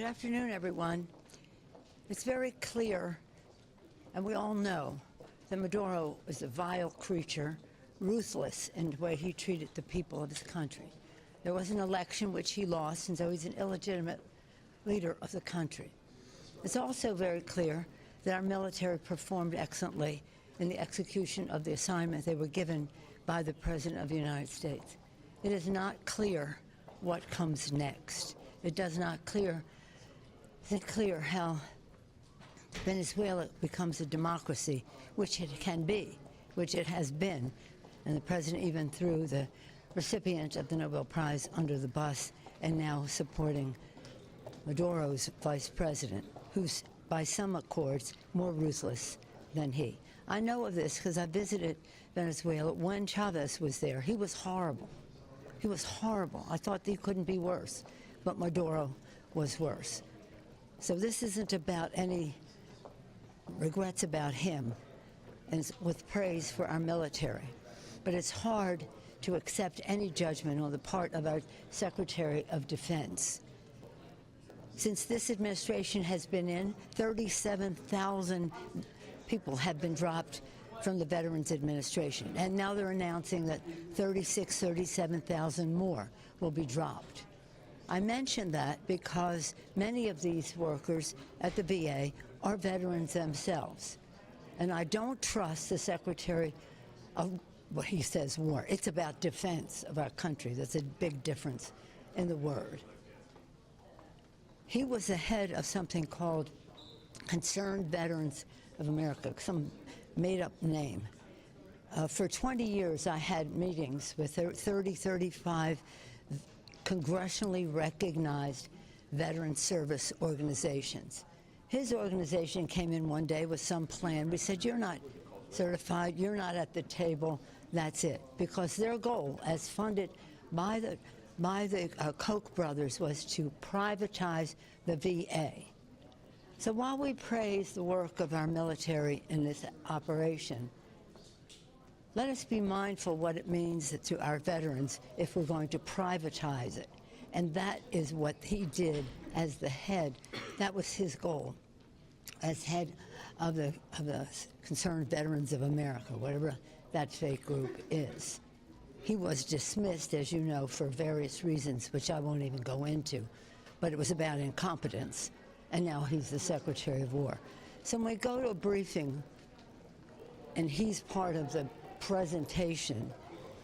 Good afternoon, everyone. It's very clear, and we all know, that Maduro is a vile creature, ruthless in the way he treated the people of his country. There was an election which he lost, and so he's an illegitimate leader of the country. It's also very clear that our military performed excellently in the execution of the assignment they were given by the President of the United States. It is not clear what comes next. It does not clear how Venezuela becomes a democracy, which it can be, which it has been. And the president even threw the recipient of the Nobel Prize under the bus and now supporting Maduro's vice president, who's, by some accords, more ruthless than he. I know of this because I visited Venezuela when Chavez was there. He was horrible. He was horrible. I thought he couldn't be worse, but Maduro was worse. So this isn't about any regrets about him, and with praise for our military. But it's hard to accept any judgment on the part of our Secretary of Defense. Since this administration has been in, 37,000 people have been dropped from the Veterans Administration. And now they're announcing that 37,000 more will be dropped. I mention that because many of these workers at the VA are veterans themselves. And I don't trust the Secretary of, what he says, war. It's about defense of our country. That's a big difference in the word. He was the head of something called Concerned Veterans of America, some made-up name. For 20 years, I had meetings with 35 congressionally recognized veteran service organizations. His organization came in one day with some plan. We said, you're not certified, you're not at the table, that's it. Because their goal, as funded by the Koch brothers, was to privatize the VA. So while we praise the work of our military in this operation, let us be mindful what it means to our veterans if we're going to privatize it. And that is what he did as the head. That was his goal as head of the Concerned Veterans of America, whatever that fake group is. He was dismissed, as you know, for various reasons, which I won't even go into, but it was about incompetence. And now he's the Secretary of War. So when we go to a briefing and he's part of the presentation,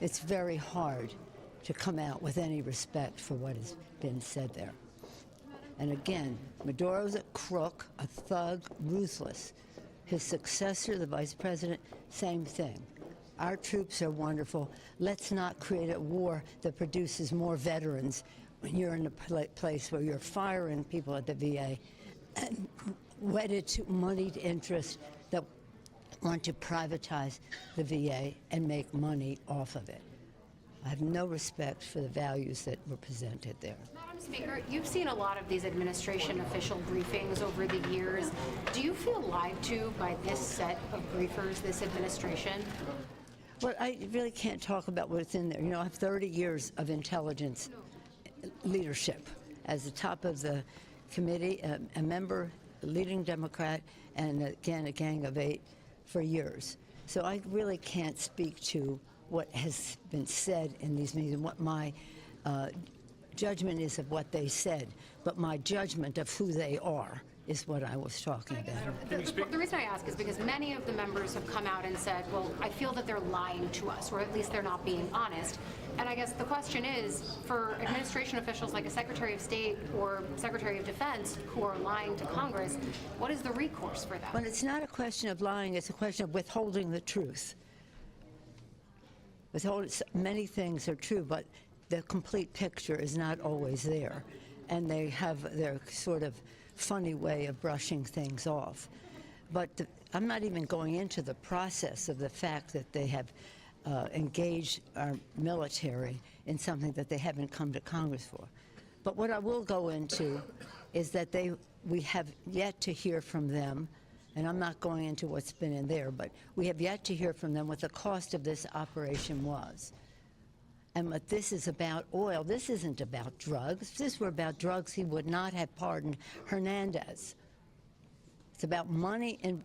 it's very hard to come out with any respect for what has been said there. And again, Maduro's a crook, a thug, ruthless. His successor, the vice president, same thing. Our troops are wonderful. Let's not create a war that produces more veterans when you're in a place where you're firing people at the VA and wedded to moneyed interests that want to privatize the VA and make money off of it. I have no respect for the values that were presented there. Madam Speaker, you've seen a lot of these administration official briefings over the years. Do you feel lied to by this set of briefers, this administration? Well, I really can't talk about what's in there. You know, I have 30 years of intelligence leadership as the top of the committee, a member, a leading Democrat, and again, a gang of 8 for years. So I really can't speak to what has been said in these meetings and what my judgment is of what they said. But my judgment of who they are is what I was talking about. The reason I ask is because many of the members have come out and said, well, I feel that they're lying to us, or at least they're not being honest. And I guess the question is, for administration officials like a Secretary of State or Secretary of Defense who are lying to Congress, what is the recourse for them? Well, it's not a question of lying, it's a question of withholding the truth. Many things are true, but the complete picture is not always there. And they have their sort of funny way of brushing things off. But I'm not even going into the process of the fact that they have engaged our military in something that they haven't come to Congress for. But what I will go into is that we have yet to hear from them, and I'm not going into what's been in there, but we have yet to hear from them what the cost of this operation was. And what this is about oil, this isn't about drugs. If this were about drugs, he would not have pardoned Hernandez. It's about money in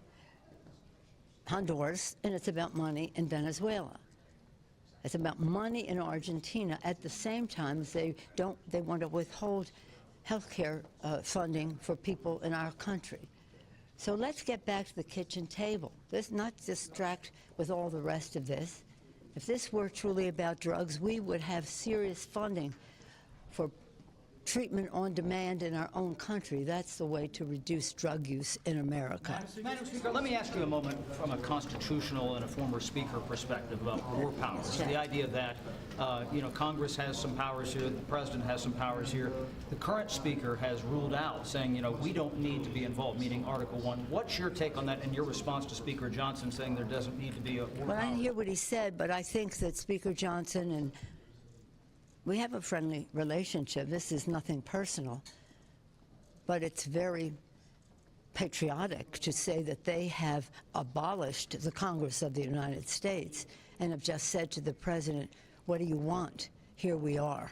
Honduras, and it's about money in Venezuela. It's about money in Argentina at the same time as they want to withhold health care funding for people in our country. So let's get back to the kitchen table. Let's not distract with all the rest of this. If this were truly about drugs, we would have serious funding for treatment on demand in our own country. That's the way to reduce drug use in America. Madam Speaker, let me ask you a moment from a constitutional and a former speaker perspective about war powers. The idea that, Congress has some powers here, the president has some powers here. The current speaker has ruled out, saying, we don't need to be involved, meaning Article 1. What's your take on that and your response to Speaker Johnson saying there doesn't need to be a war Well, I power? didn't hear what he said, but I think that Speaker Johnson and we have a friendly relationship. This is nothing personal, but it's very patriotic to say that they have abolished the Congress of the United States and have just said to the president, what do you want? Here we are.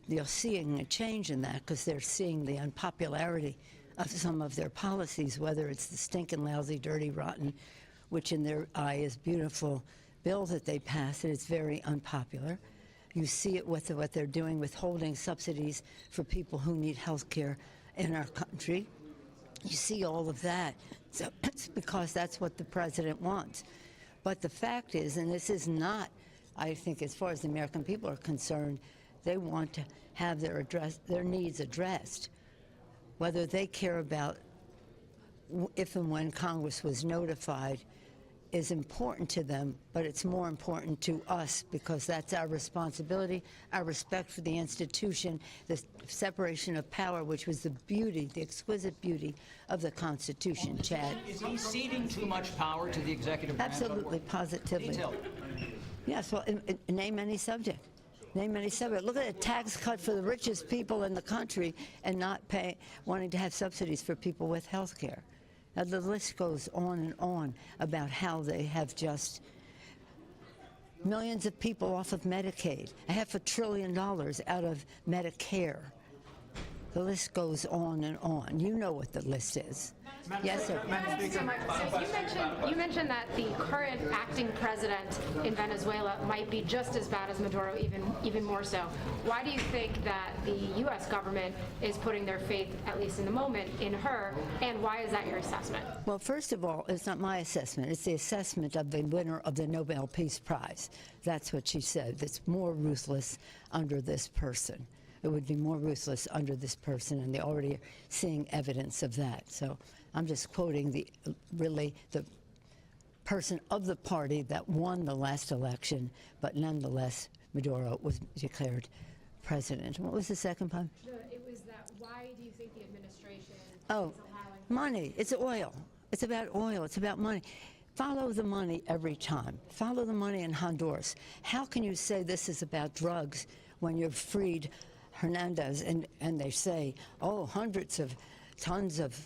They're seeing a change in that because they're seeing the unpopularity of some of their policies, whether it's the stinking, lousy, dirty, rotten, which in their eye is beautiful bill that they passed, and it's very unpopular. You see it with what they're doing, withholding subsidies for people who need health care in our country. You see all of that. So it's because that's what the president wants. But the fact is, and this is not, I think, as far as the American people are concerned, they want to have their needs addressed. Whether they care about if and when Congress was notified is important to them, but it's more important to us because that's our responsibility, our respect for the institution, the separation of power, which was the beauty, the exquisite beauty of the Constitution, Chad. Is he ceding too much power to the executive branch? Absolutely, positively. Detail. Yes, well, name any subject. Name any subject. Look at a tax cut for the richest people in the country and not wanting to have subsidies for people with health care. Now, the list goes on and on about how they have just millions of people off of Medicaid, $500 billion out of Medicare. The list goes on and on. You know what the list is. Yes, sir. So you mentioned that the current acting president in Venezuela might be just as bad as Maduro, even more so. Why do you think that the U.S. government is putting their faith, at least in the moment, in her, and why is that your assessment? Well, first of all, it's not my assessment. It's the assessment of the winner of the Nobel Peace Prize. That's what she said. It's more ruthless under this person. It would be more ruthless under this person, and they're already seeing evidence of that. So I'm just quoting the person of the party that won the last election, but nonetheless, Maduro was declared president. What was the second part? It was that, why do you think the administration is allowing money. It's oil. It's about oil. It's about money. Follow the money every time. Follow the money in Honduras. How can you say this is about drugs when you've freed Hernandez and they say, oh, hundreds of tons of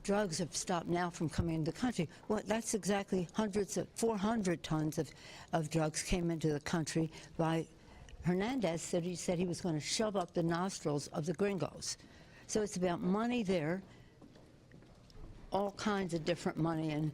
drugs have stopped now from coming into the country? Well, that's exactly 400 tons of drugs came into the country by Hernandez. He said he was going to shove up the nostrils of the gringos. So it's about money there, all kinds of different money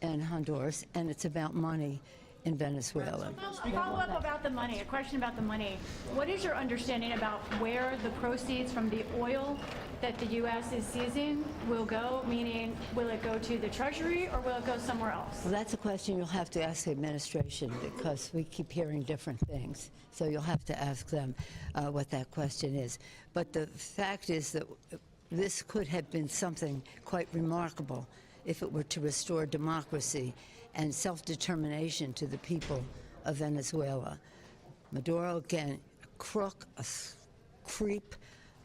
in Honduras, and it's about money in Venezuela. Follow up about the money, a question about the money. What is your understanding about where the proceeds from the oil that the U.S. is seizing will go? Meaning, will it go to the Treasury or will it go somewhere else? Well, that's a question you'll have to ask the administration because we keep hearing different things. So you'll have to ask them what that question is. But the fact is that this could have been something quite remarkable if it were to restore democracy and self-determination to the people of Venezuela. Maduro, again, a crook, a creep,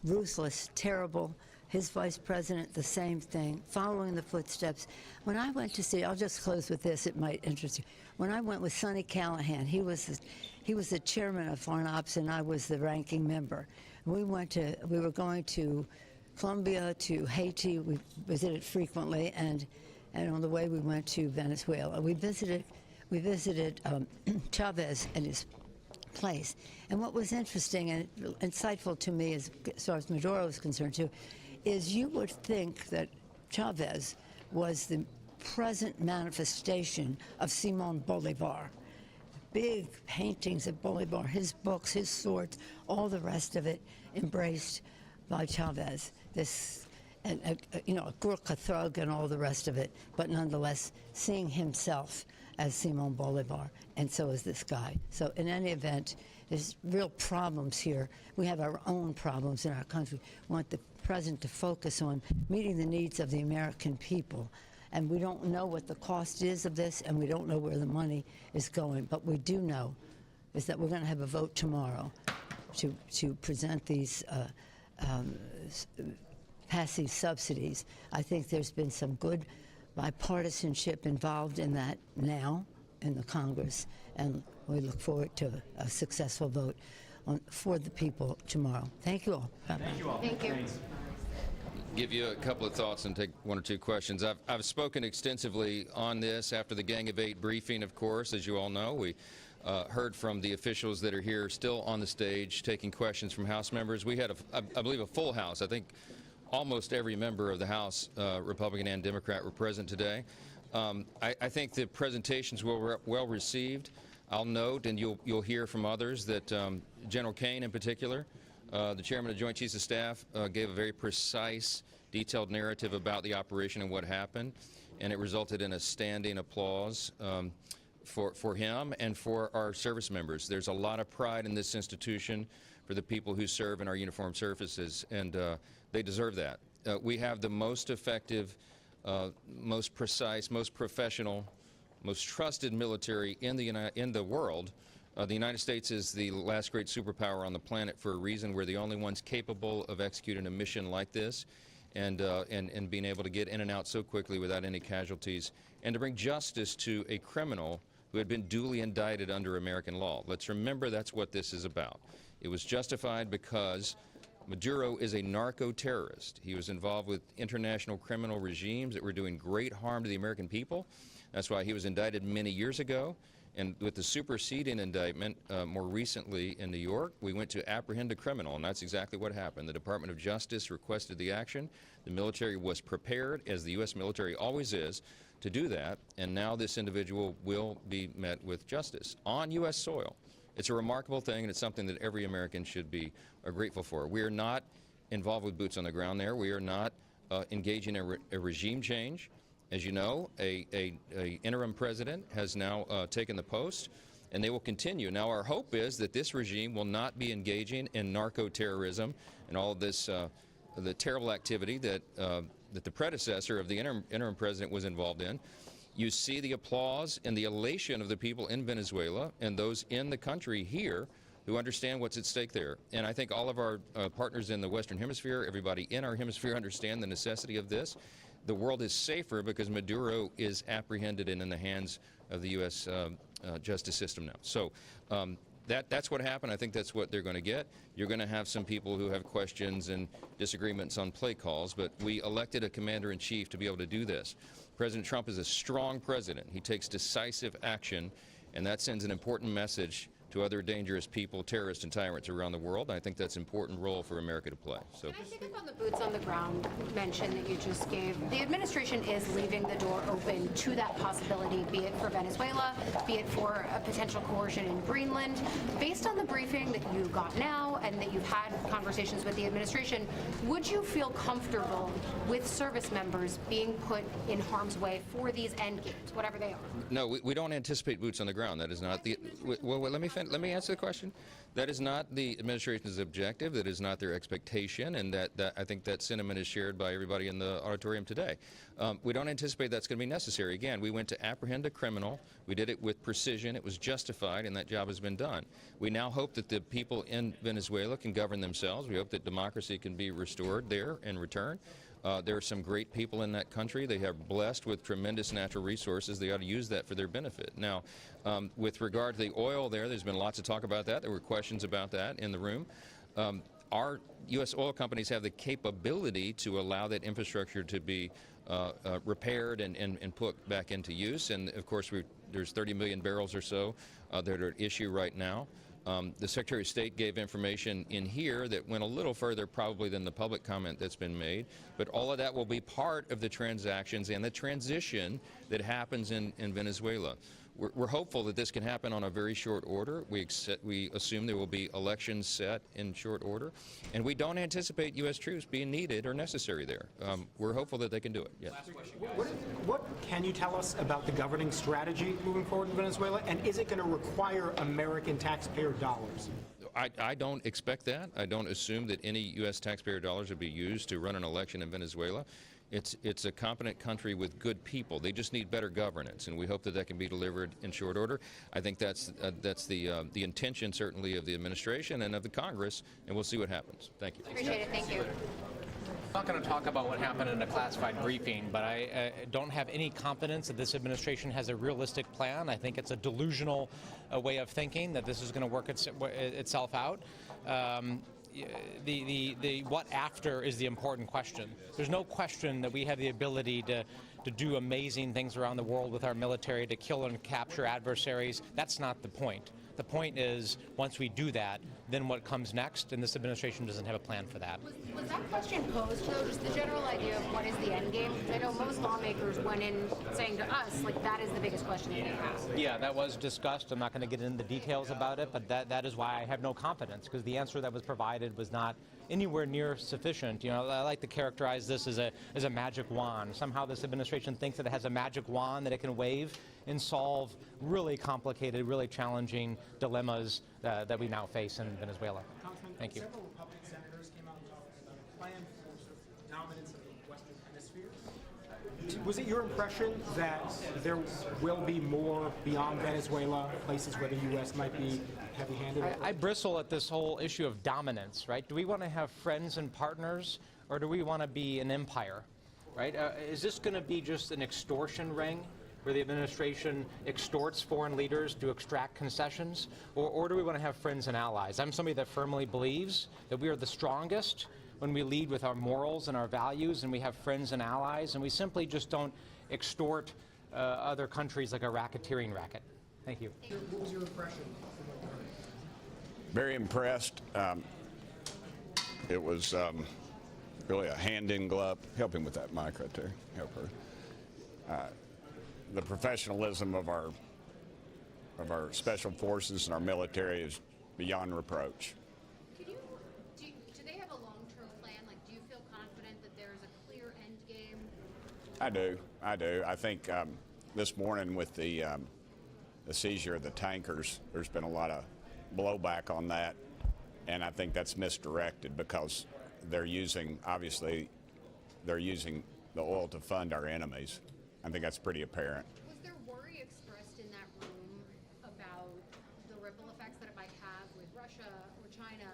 ruthless, terrible. His vice president, the same thing, following the footsteps. When I went to see, I'll just close with this, it might interest you. When I went with Sonny Callahan, he was the chairman of Foreign Ops and I was the ranking member. We were going to Colombia, to Haiti, we visited frequently, and on the way we went to Venezuela. We visited Chavez and his place. And what was interesting and insightful to me, as far as Maduro is concerned too, is you would think that Chavez was the present manifestation of Simon Bolivar. Big paintings of Bolivar, his books, his swords, all the rest of it embraced by Chavez. This, a Gurkha thug and all the rest of it, but nonetheless seeing himself as Simon Bolivar, and so is this guy. So in any event, there's real problems here. We have our own problems in our country. We want the president to focus on meeting the needs of the American people. And we don't know what the cost is of this, and we don't know where the money is going. But we do know is that we're going to have a vote tomorrow to present these pass these subsidies. I think there's been some good bipartisanship involved in that now in the Congress, and we look forward to a successful vote for the people tomorrow. Thank you all. Bye-bye. Thank you all. Thank you. Thanks. Give you a couple of thoughts and take one or two questions. I've spoken extensively on this after the Gang of Eight briefing, of course, as you all know. We heard from the officials that are here still on the stage taking questions from House members. We had, I believe, a full House. I think almost every member of the House, Republican and Democrat, were present today. I think the presentations were well received. I'll note, and you'll hear from others, that General Caine in particular, the chairman of the Joint Chiefs of Staff, gave a very precise, detailed narrative about the operation and what happened, and it resulted in a standing applause for him and for our service members. There's a lot of pride in this institution for the people who serve in our uniformed services, and they deserve that. We have the most effective, most precise, most professional, most trusted military in the world. The United States is the last great superpower on the planet for a reason. We're the only ones capable of executing a mission like this and being able to get in and out so quickly without any casualties, and to bring justice to a criminal who had been duly indicted under American law. Let's remember that's what this is about. It was justified because Maduro is a narco-terrorist. He was involved with international criminal regimes that were doing great harm to the American people. That's why he was indicted many years ago. And with the superseding indictment more recently in New York, we went to apprehend a criminal, and that's exactly what happened. The Department of Justice requested the action. The military was prepared, as the U.S. military always is, to do that, and now this individual will be met with justice on U.S. soil. It's a remarkable thing, and it's something that every American should be grateful for. We are not involved with boots on the ground there. We are not engaging in a regime change. As you know, a interim president has now taken the post, and they will continue. Now, our hope is that this regime will not be engaging in narco-terrorism and all of this, the terrible activity that the predecessor of the interim president was involved in. You see the applause and the elation of the people in Venezuela and those in the country here who understand what's at stake there. And I think all of our partners in the Western Hemisphere, everybody in our hemisphere, understand the necessity of this. The world is safer because Maduro is apprehended and in the hands of the U.S. Justice system now. So that's what happened. I think that's what they're going to get. You're going to have some people who have questions and disagreements on play calls, but we elected a commander-in-chief to be able to do this. President Trump is a strong president. He takes decisive action, and that sends an important message to other dangerous people, terrorists and tyrants around the world. And I think that's an important role for America to play. So. Can I pick up on the boots on the ground mention that you just gave? The administration is leaving the door open to that possibility, be it for Venezuela, be it for a potential coercion in Greenland. Based on the briefing that you got now and that you've had conversations with the administration, would you feel comfortable with service members being put in harm's way for these end games, whatever they are? No, we don't anticipate boots on the ground. That is not the. Well, let me answer the question. That is not the administration's objective. That is not their expectation, and that I think that sentiment is shared by everybody in the auditorium today. We don't anticipate that's going to be necessary. Again, we went to apprehend a criminal. We did it with precision. It was justified, and that job has been done. We now hope that the people in Venezuela can govern themselves. We hope that democracy can be restored there in return. There are some great people in that country. They are blessed with tremendous natural resources. They ought to use that for their benefit. Now, with regard to the oil there's been lots of talk about that. There were questions about that in the room. Our U.S. oil companies have the capability to allow that infrastructure to be repaired and put back into use. And, of course, there's 30 million barrels or so that are at issue right now. The Secretary of State gave information in here that went a little further probably than the public comment that's been made, but all of that will be part of the transactions and the transition that happens in Venezuela. We're hopeful that this can happen on a very short order. We assume there will be elections set in short order, and we don't anticipate U.S. troops being needed or necessary there. We're hopeful that they can do it. Yes. What can you tell us about the governing strategy moving forward in Venezuela, and is it going to require American taxpayer dollars? I don't expect that. I don't assume that any U.S. taxpayer dollars would be used to run an election in Venezuela. It's a competent country with good people. They just need better governance, and we hope that that can be delivered in short order. I think that's the intention, certainly, of the administration and of the Congress, and we'll see what happens. Thank you. Appreciate it. Thank you. I'm not going to talk about what happened in a classified briefing, but I don't have any confidence that this administration has a realistic plan. I think it's a delusional way of thinking that this is going to work itself out. The what after is the important question. There's no question that we have the ability to do amazing things around the world with our military, to kill and capture adversaries. That's not the point. The point is, once we do that, then what comes next, and this administration doesn't have a plan for that. Was that question posed, though, just the general idea of what is the end game? I know most lawmakers went in saying to us, like, that is the biggest question that they have. Yeah, that was discussed. I'm not going to get into the details about it, but that is why I have no confidence, because the answer that was provided was not anywhere near sufficient. You know, I like to characterize this as a magic wand. Somehow this administration thinks that it has a magic wand that it can wave and solve really complicated, really challenging dilemmas that we now face in Venezuela. Thank you. Several Republican senators came out and talked about a plan for sort of dominance of the Western Hemisphere. Was it your impression that there will be more beyond Venezuela, places where the U.S. might be heavy-handed? I bristle at this whole issue of dominance, right? Do we want to have friends and partners, or do we want to be an empire, right? Is this going to be just an extortion ring where the administration extorts foreign leaders to extract concessions, or do we want to have friends and allies? I'm somebody that firmly believes that we are the strongest when we lead with our morals and our values, and we have friends and allies, and we simply just don't extort other countries like a racketeering racket. Thank you. What was your impression? Very impressed. It was really a hand in glove. Help him with that mic right there. Help her. The professionalism of our special forces and our military is beyond reproach. Do they have a long-term plan? Like, do you feel confident that there is a clear end game? I do. I think this morning with the seizure of the tankers, there's been a lot of blowback on that, and I think that's misdirected because obviously they're using the oil to fund our enemies. I think that's pretty apparent. Was there worry expressed in that room about the ripple effects that it might have with Russia or China?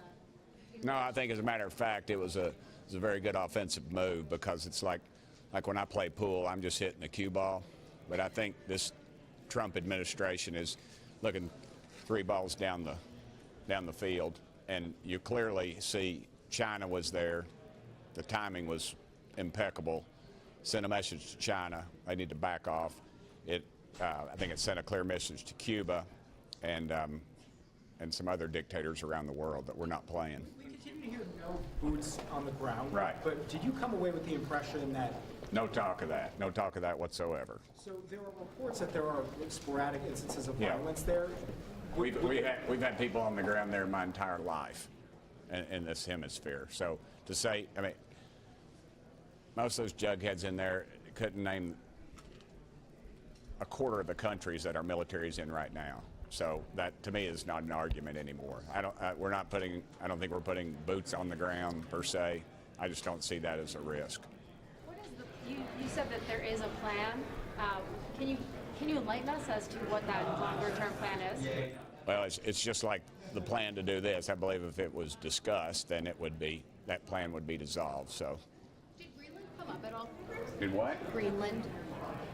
No, I think as a matter of fact, it was a very good offensive move because it's like when I play pool, I'm just hitting the cue ball. But I think this Trump administration is looking 3 balls down the field, and you clearly see China was there. The timing was impeccable. Sent a message to China. They need to back off. I think it sent a clear message to Cuba and some other dictators around the world that we're not playing. We continue to hear no boots on the ground. Right. But did you come away with the impression that... No talk of that. No talk of that whatsoever. So there are reports that there are sporadic instances of Yeah. violence there. We've had people on the ground there my entire life in this hemisphere. So to say, I mean, most of those jugheads in there couldn't name a quarter of the countries that our military is in right now. So that, to me, is not an argument anymore. I don't think we're putting boots on the ground per se. I just don't see that as a risk. What is you said that there is a plan. Can you enlighten us as to what that longer-term plan is? Well, it's just like the plan to do this. I believe if it was discussed, then that plan would be dissolved. So. Did Greenland come up at all? Did what? Greenland.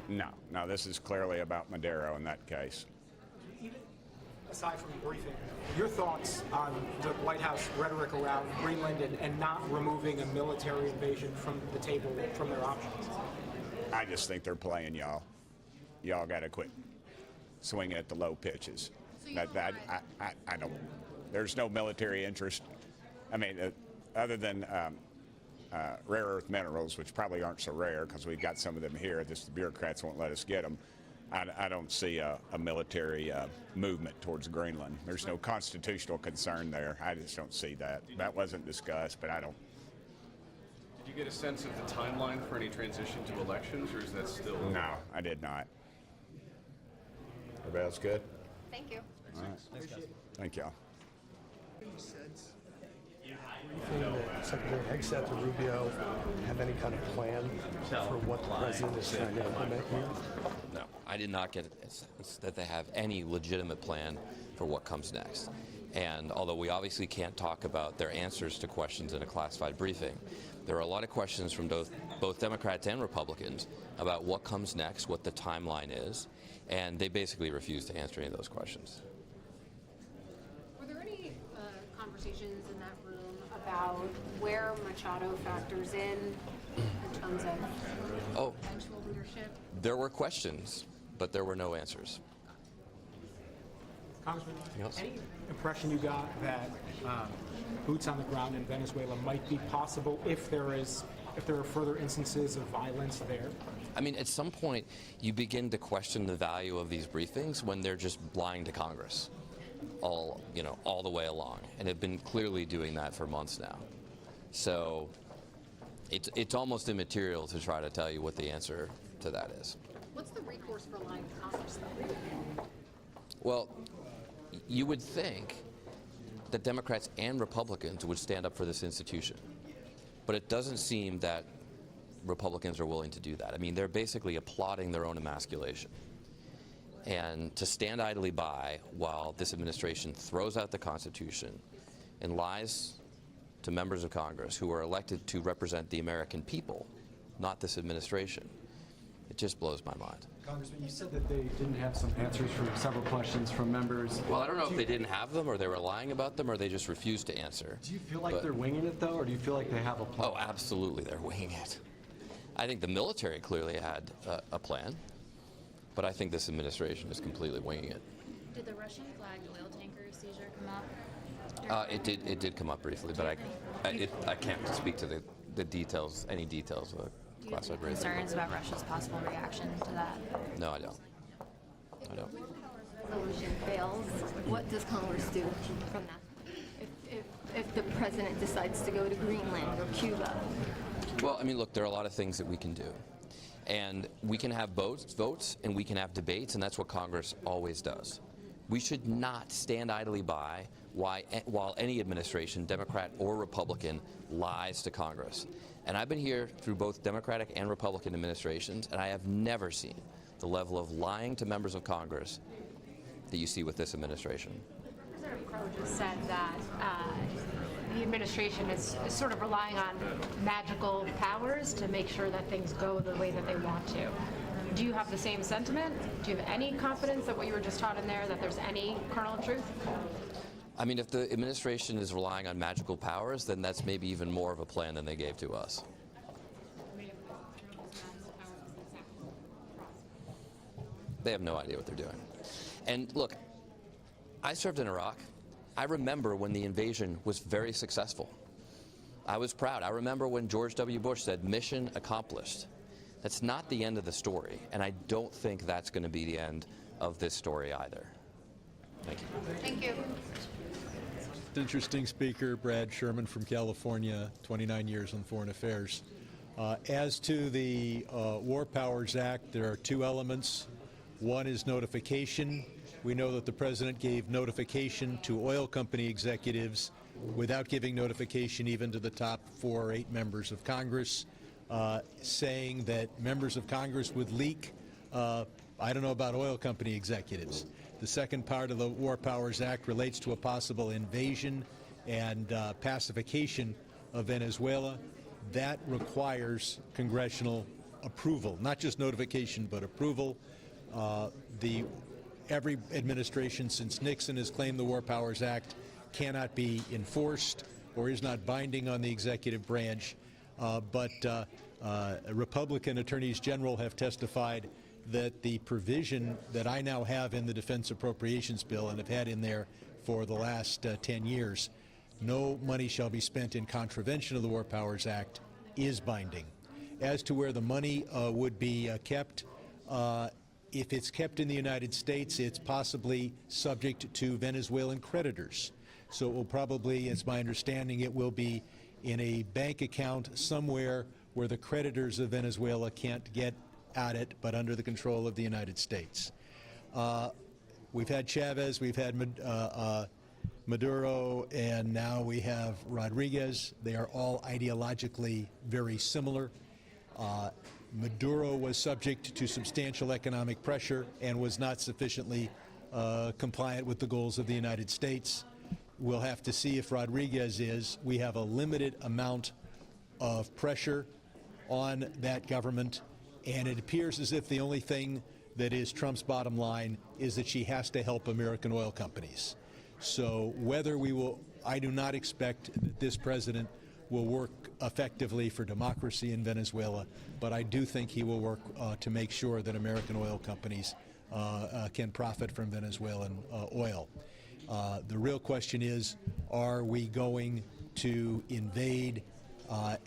No, this is clearly about Maduro in that case. Even aside from the briefing, your thoughts on the White House rhetoric around Greenland and not removing a military invasion from the table, from their options? I just think they're playing y'all. Y'all got to quit swinging at the low pitches. So you I don't. There's no military interest. I mean, other than rare earth minerals, which probably aren't so rare because we've got some of them here, just the bureaucrats won't let us get them. I don't see a military movement towards Greenland. There's no constitutional concern there. I just don't see that. That wasn't discussed, but I don't. Did you get a sense of the timeline for any transition to elections, or is that still? No, I did not. Everybody else good? Thank you. All right. Thank y'all. That Secretary Hegseth or Rubio have any kind of plan for what the president is trying to implement here? No, I did not get a sense that they have any legitimate plan for what comes next. And although we obviously can't talk about their answers to questions in a classified briefing, there are a lot of questions from both Democrats and Republicans about what comes next, what the timeline is, and they basically refuse to answer any of those questions. Were there any conversations in that room about where Machado factors in terms of eventual leadership? There were questions, but there were no answers. Congressman, any impression you got that boots on the ground in Venezuela might be possible if there are further instances of violence there? I mean, at some point, you begin to question the value of these briefings when they're just lying to Congress all the way along, and have been clearly doing that for months now. So it's almost immaterial to try to tell you what the answer to that is. What's the recourse for lying to Congress, though? Well, you would think that Democrats and Republicans would stand up for this institution, but it doesn't seem that Republicans are willing to do that. I mean, they're basically applauding their own emasculation. And to stand idly by while this administration throws out the Constitution and lies to members of Congress who are elected to represent the American people, not this administration, it just blows my mind. Congressman, you said that they didn't have some answers for several questions from members. Well, I don't know if they didn't have them, or they were lying about them, or they just refused to answer. Do you feel like they're winging it, though, or do you feel like they have a plan? Oh, absolutely, they're winging it. I think the military clearly had a plan, but I think this administration is completely winging it. Did the Russian-flagged oil tanker seizure come up? It did come up briefly, but I can't speak to the details, any details of the classified briefing. Concerns about Russia's possible reaction to that? No, I don't. I don't. Resolution fails, what does Congress do from that? If the president decides to go to Greenland or Cuba? Well, I mean, look, there are a lot of things that we can do. And we can have votes and we can have debates, and that's what Congress always does. We should not stand idly by while any administration, Democrat or Republican, lies to Congress. And I've been here through both Democratic and Republican administrations, and I have never seen the level of lying to members of Congress that you see with this administration. President Crow just said that the administration is sort of relying on magical powers to make sure that things go the way that they want to. Do you have the same sentiment? Do you have any confidence that what you were just taught in there, that there's any kernel of truth? I mean, if the administration is relying on magical powers, then that's maybe even more of a plan than they gave to us. They have no idea what they're doing. And look, I served in Iraq. I remember when the invasion was very successful. I was proud. I remember when George W. Bush said, "Mission accomplished." That's not the end of the story, and I don't think that's going to be the end of this story either. Thank you. Thank you. Interesting speaker, Brad Sherman from California, 29 years on foreign affairs. As to the War Powers Act, there are two elements. One is notification. We know that the president gave notification to oil company executives without giving notification even to the top 4 or 8 members of Congress, saying that members of Congress would leak. I don't know about oil company executives. The second part of the War Powers Act relates to a possible invasion and pacification of Venezuela. That requires congressional approval, not just notification, but approval. Every administration since Nixon has claimed the War Powers Act cannot be enforced or is not binding on the executive branch. But Republican attorneys general have testified that the provision that I now have in the Defense Appropriations Bill and have had in there for the last 10 years, no money shall be spent in contravention of the War Powers Act, is binding. As to where the money would be kept, if it's kept in the United States, it's possibly subject to Venezuelan creditors. So it will probably, it's my understanding, it will be in a bank account somewhere where the creditors of Venezuela can't get at it, but under the control of the United States. We've had Chavez, we've had Maduro, and now we have Rodriguez. They are all ideologically very similar. Maduro was subject to substantial economic pressure and was not sufficiently compliant with the goals of the United States. We'll have to see if Rodriguez is. We have a limited amount of pressure on that government, and it appears as if the only thing that is Trump's bottom line is that she has to help American oil companies. So whether we will, I do not expect that this president will work effectively for democracy in Venezuela, but I do think he will work to make sure that American oil companies can profit from Venezuelan oil. The real question is, are we going to invade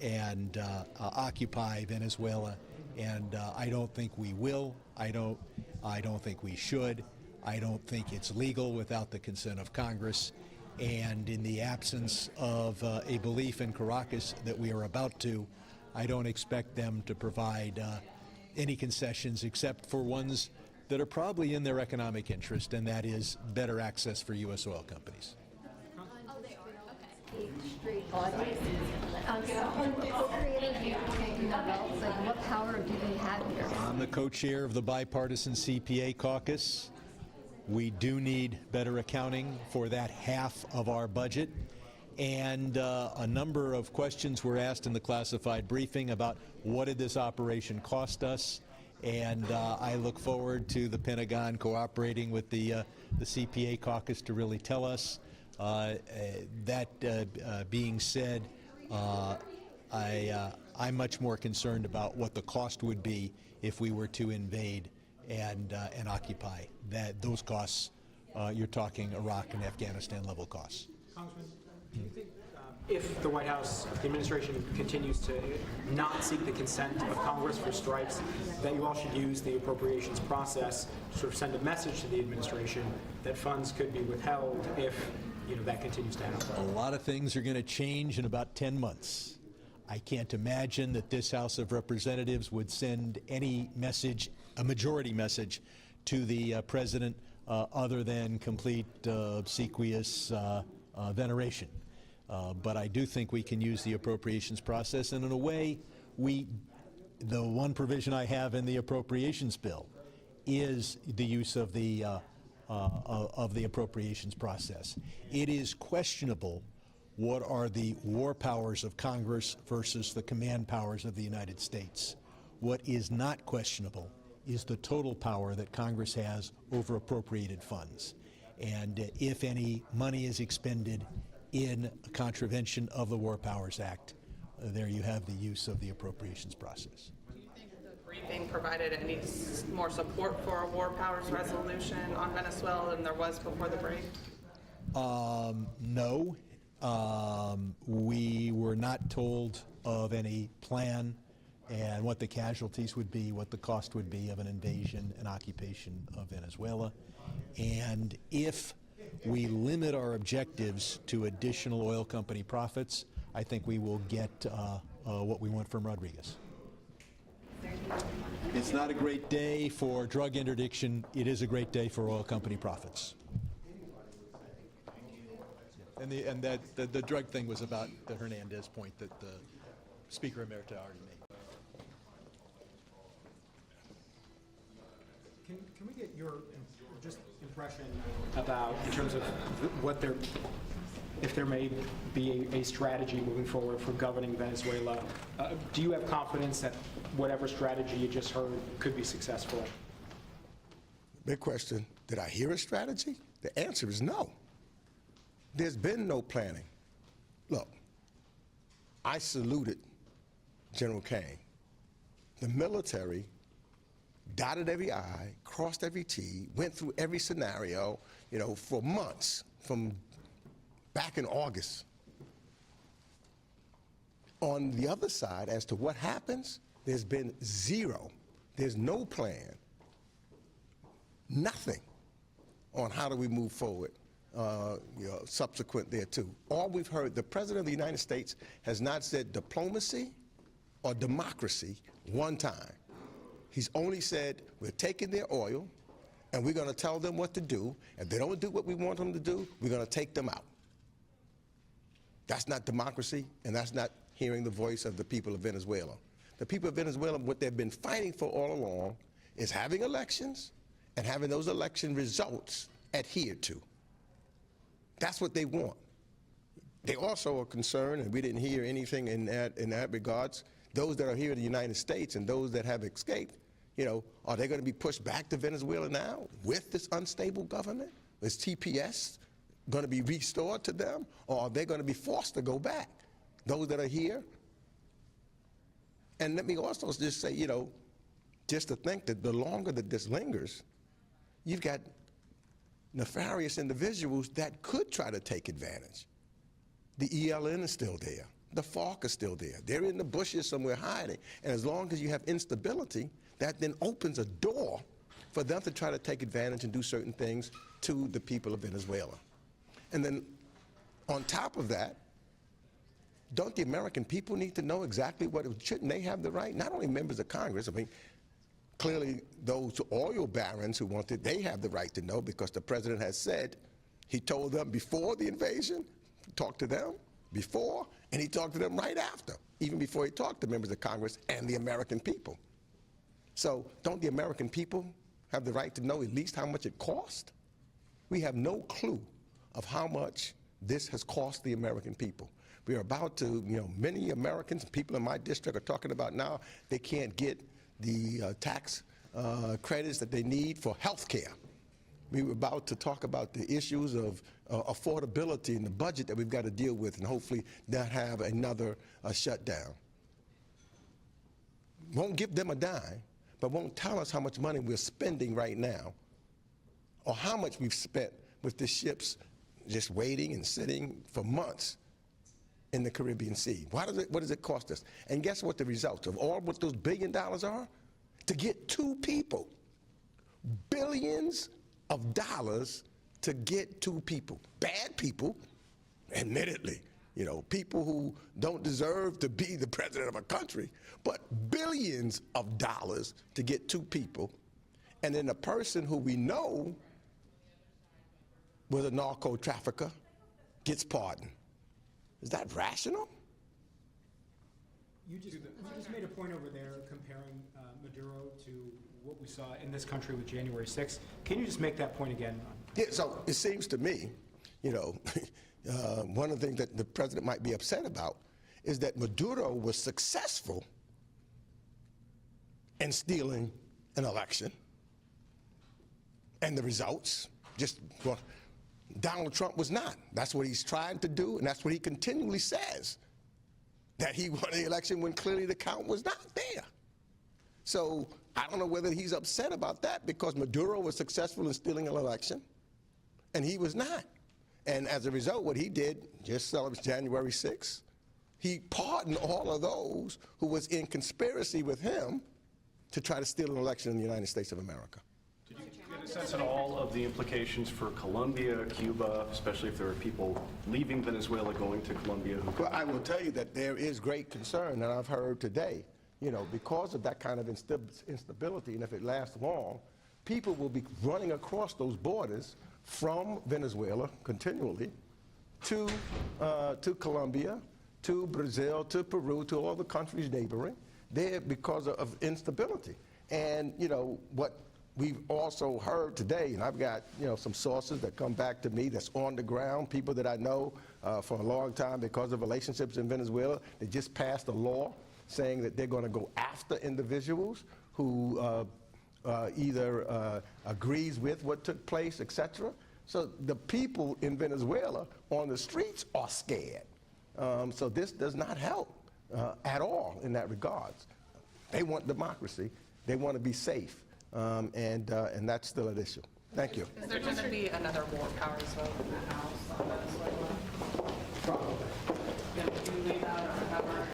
and occupy Venezuela? And I don't think we will. I don't think we should. I don't think it's legal without the consent of Congress. And in the absence of a belief in Caracas that we are about to, I don't expect them to provide any concessions except for ones that are probably in their economic interest, and that is better access for U.S. oil companies. What power do they have here? I'm the co-chair of the bipartisan CPA caucus. We do need better accounting for that half of our budget. And a number of questions were asked in the classified briefing about what did this operation cost us. And I look forward to the Pentagon cooperating with the CPA caucus to really tell us. That being said, I'm much more concerned about what the cost would be if we were to invade and occupy. Those costs, you're talking Iraq and Afghanistan level costs. Congressman, do you think if the White House, the administration continues to not seek the consent of Congress for strikes, that you all should use the appropriations process to sort of send a message to the administration that funds could be withheld if that continues to happen? A lot of things are going to change in about 10 months. I can't imagine that this House of Representatives would send any message, a majority message, to the president other than complete obsequious veneration. But I do think we can use the appropriations process, and in a way, the one provision I have in the appropriations bill is the use of the appropriations process. It is questionable what are the war powers of Congress versus the command powers of the United States. What is not questionable is the total power that Congress has over appropriated funds. And if any money is expended in contravention of the War Powers Act, there you have the use of the appropriations process. Do you think the briefing provided any more support for a War Powers resolution on Venezuela than there was before the break? No. We were not told of any plan and what the casualties would be, what the cost would be of an invasion and occupation of Venezuela. And if we limit our objectives to additional oil company profits, I think we will get what we want from Rodriguez. It's not a great day for drug interdiction. It is a great day for oil company profits. And the drug thing was about the Hernandez point that the Speaker Emerita already made. Can we get your just impression about, in terms of what if there may be a strategy moving forward for governing Venezuela? Do you have confidence that whatever strategy you just heard could be successful? Big question. Did I hear a strategy? The answer is no. There's been no planning. Look, I saluted General Caine. The military dotted every I, crossed every T, went through every scenario for months, from back in August. On the other side, as to what happens, there's been zero. There's no plan, nothing on how do we move forward subsequent thereto. All we've heard, the President of the United States has not said diplomacy or democracy one time. He's only said, we're taking their oil and we're going to tell them what to do. If they don't do what we want them to do, we're going to take them out. That's not democracy, and that's not hearing the voice of the people of Venezuela. The people of Venezuela, what they've been fighting for all along is having elections and having those election results adhered to. That's what they want. They also are concerned, and we didn't hear anything in that regards, those that are here in the United States and those that have escaped, are they going to be pushed back to Venezuela now with this unstable government? Is TPS going to be restored to them, or are they going to be forced to go back? Those that are here. And let me also just say, just to think that the longer that this lingers, you've got nefarious individuals that could try to take advantage. The ELN is still there. The FARC is still there. They're in the bushes somewhere hiding. And as long as you have instability, that then opens a door for them to try to take advantage and do certain things to the people of Venezuela. And then on top of that, don't the American people need to know exactly what, shouldn't they have the right? Not only members of Congress, I mean, clearly those oil barons who want it, they have the right to know, because the president has said, he told them before the invasion, talked to them before, and he talked to them right after, even before he talked to members of Congress and the American people. So don't the American people have the right to know at least how much it cost? We have no clue of how much this has cost the American people. We are about to, many Americans, people in my district are talking about now they can't get the tax credits that they need for health care. We were about to talk about the issues of affordability and the budget that we've got to deal with, and hopefully not have another shutdown. Won't give them a dime, but won't tell us how much money we're spending right now, or how much we've spent with the ships just waiting and sitting for months in the Caribbean Sea. What does it cost us? And guess what the results of all what those $1 billion are? To get 2 people. Billions of dollars to get 2 people. Bad people, admittedly, people who don't deserve to be the president of a country, but billions of dollars to get 2 people. And then a person who we know was a narco trafficker gets pardoned. Is that rational? You just made a point over there comparing Maduro to what we saw in this country with January 6th. Can you just make that point again? Yeah, so it seems to me, one of the things that the president might be upset about is that Maduro was successful in stealing an election, and the results Donald Trump was not. That's what he's trying to do, and that's what he continually says, that he won the election when clearly the count was not there. So I don't know whether he's upset about that, because Maduro was successful in stealing an election, and he was not. And as a result, what he did, just celebrates January 6th, he pardoned all of those who was in conspiracy with him to try to steal an election in the United States of America. Did you get a sense at all of the implications for Colombia, Cuba, especially if there are people leaving Venezuela going to Colombia? Well, I will tell you that there is great concern that I've heard today, because of that kind of instability, and if it lasts long, people will be running across those borders from Venezuela continually to Colombia, to Brazil, to Peru, to all the countries neighboring there because of instability. And, what we've also heard today, and I've got, some sources that come back to me that's on the ground, people that I know for a long time because of relationships in Venezuela. They just passed a law saying that they're going to go after individuals who either agrees with what took place, etc. So the people in Venezuela on the streets are scared. So this does not help at all in that regards. They want democracy. They want to be safe. And that's still an issue. Thank you. Is there going to be another war powers vote in the House on Venezuela? Probably. Can you leave that or have